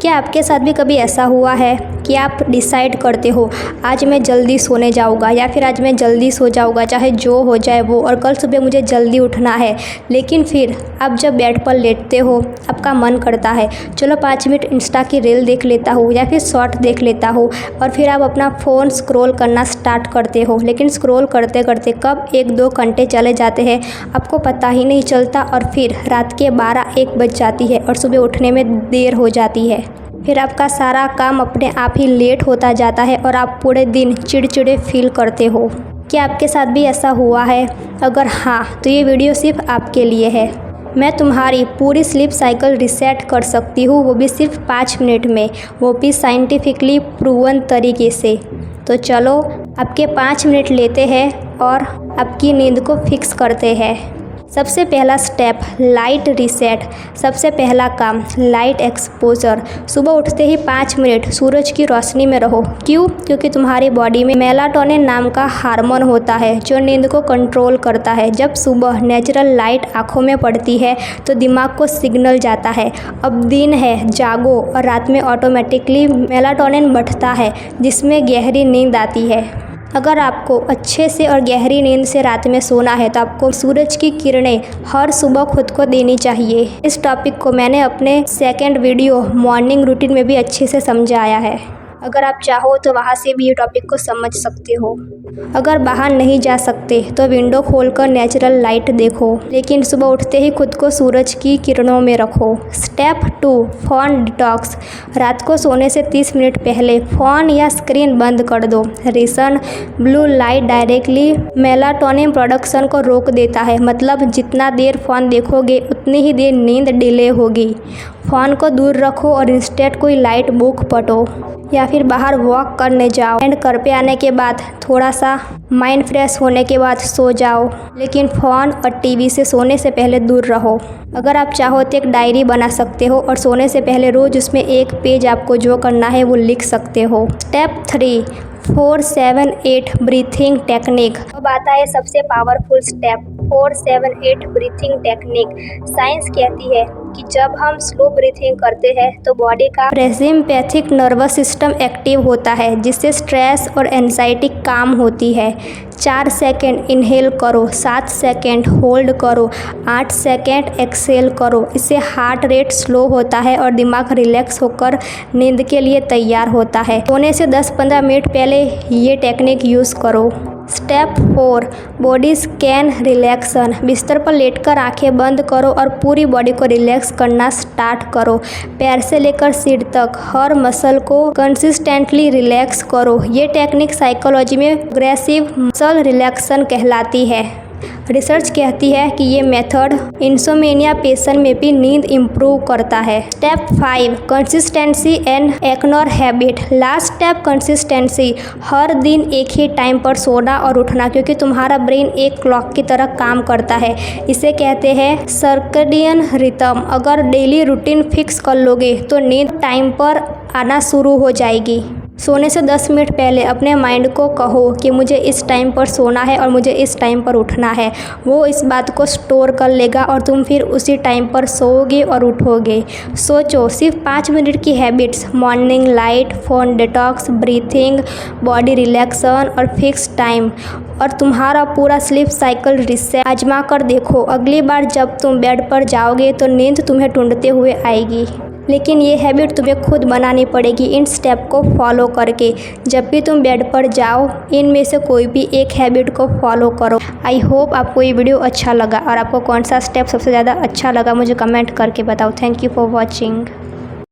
क्या आपके साथ भी कभी ऐसा हुआ है कि आप डिसाइड करते हो आज मैं जल्दी सोने जाऊँगा या फिर आज मैं जल्दी सो जाऊँगा, चाहे जो हो जाए वो, और कल सुबह मुझे जल्दी उठना है, लेकिन फिर आप जब बेड पर लेटते हो आपका मन करता है चलो 5 मिनट इंस्टा की रील देख लेता हूँ या फिर शॉर्ट देख लेता हूँ, और फिर आप अपना फ़ोन स्क्रॉल करना स्टार्ट करते हो। लेकिन स्क्रॉल करते करते कब 1-2 घंटे चले जाते हैं आपको पता ही नहीं चलता, और फिर रात के 12-1 बज जाती है और सुबह उठने में देर हो जाती है। फिर आपका सारा काम अपने आप ही लेट होता जाता है और आप पूरे दिन चिड़चिड़े फील करते हो। क्या आपके साथ भी ऐसा हुआ है? अगर हाँ तो ये वीडियो सिर्फ आपके लिए है। मैं तुम्हारी पूरी स्लीप साइकिल रीसेट कर सकती हूँ, वो भी सिर्फ 5 मिनट में, वो भी साइंटिफिकली प्रूवन तरीके से। तो चलो आपके 5 मिनट लेते हैं और आपकी नींद को फिक्स करते हैं। सबसे पहला स्टेप लाइट रीसेट। सबसे पहला काम लाइट एक्सपोजर। सुबह उठते ही 5 मिनट सूरज की रोशनी में रहो। क्यों? क्योंकि तुम्हारी बॉडी में मेलाटोनिन नाम का हार्मोन होता है जो नींद को कंट्रोल करता है। जब सुबह नेचुरल लाइट आँखों में पड़ती है तो दिमाग को सिग्नल जाता है अब दिन है, जागो, और रात में ऑटोमेटिकली मेलाटोनिन बढ़ता है जिसमें गहरी नींद आती है। अगर आपको अच्छे से और गहरी नींद से रात में सोना है तो आपको सूरज की किरणें हर सुबह खुद को देनी चाहिए। इस टॉपिक को मैंने अपने सेकंड वीडियो मॉर्निंग रूटीन में भी अच्छे से समझाया है, अगर आप चाहो तो वहाँ से भी ये टॉपिक को समझ सकते हो। अगर बाहर नहीं जा सकते तो विंडो खोलकर नेचुरल लाइट देखो, लेकिन सुबह उठते ही खुद को सूरज की किरणों में रखो। Step 2 phone detox. रात को सोने से 30 मिनट पहले फ़ोन या स्क्रीन बंद कर दो। Reason blue light directly melatonin production को रोक देता है, मतलब जितना देर फ़ोन देखोगे उतनी ही देर नींद डिले होगी। फ़ोन को दूर रखो और इंस्टेड कोई लाइट बुक पढ़ो या फिर बाहर वॉक करने जाओ। एंड घर पे आने के बाद थोड़ा सा माइंड फ्रेश होने के बाद सो जाओ, लेकिन फ़ोन और टीवी से सोने से पहले दूर रहो। अगर आप चाहो तो एक डायरी बना सकते हो और सोने से पहले रोज़ उसमें एक पेज आपको जो करना है वो लिख सकते हो। Step 3 4-7-8 breathing technique. अब आता है सबसे powerful step 4-7-8 breathing technique. Science कहती है कि जब हम स्लो ब्रीथिंग करते हैं तो बॉडी का पैरासिम्पैथिक नर्वस सिस्टम एक्टिव होता है जिससे स्ट्रेस और एंजाइटी काम होती है। 4 सेकेंड इनहेल करो, 7 सेकेंड होल्ड करो, 8 सेकेंड एक्सेल करो। इससे हार्ट रेट स्लो होता है और दिमाग रिलैक्स होकर नींद के लिए तैयार होता है। सोने से 10-15 मिनट पहले ये टेक्निक यूज़ करो। Step 4 body scan relaxin. बिस्तर पर लेटकर आंखें बंद करो और पूरी बॉडी को रिलैक्स करना स्टार्ट करो। पैर से लेकर सिर तक हर मसल को कंसिस्टेंटली रिलैक्स करो। ये टेक्निक साइकोलॉजी में प्रोग्रेसिव मसल रिलैक्सन कहलाती है। रिसर्च कहती है कि ये मेथड इंसोमेनिया पेशेंट में भी नींद इम्प्रूव करता है। Step 5 consistency and ignore habit. Last step consistency. हर दिन एक ही टाइम पर सोना और उठना, क्योंकि तुम्हारा ब्रेन एक क्लॉक की तरह काम करता है। इसे कहते हैं सर्कैडियन रिदम। अगर डेली रूटीन फिक्स कर लोगे तो नींद टाइम पर आना शुरू हो जाएगी। सोने से 10 मिनट पहले अपने माइंड को कहो कि मुझे इस टाइम पर सोना है और मुझे इस टाइम पर उठना है। वो इस बात को स्टोर कर लेगा और तुम फिर उसी टाइम पर सोओगे और उठोगे। सोचो, सिर्फ 5 मिनट की habits, morning light, phone detox, breathing, body relaxin और फिक्स टाइम, और तुम्हारा पूरा स्लीप साइकिल रीसेट। आजमा कर देखो। अगली बार जब तुम बेड पर जाओगे तो नींद तुम्हें ढूंढते हुए आएगी, लेकिन ये हैबिट तुम्हें खुद बनानी पड़ेगी इन स्टेप को फॉलो करके। जब भी तुम बेड पर जाओ इनमें से कोई भी एक हैबिट को फॉलो करो। आई होप आपको ये वीडियो अच्छा लगा, और आपको कौन सा स्टेप सबसे ज़्यादा अच्छा लगा मुझे कमेंट करके बताओ। Thank you for watching.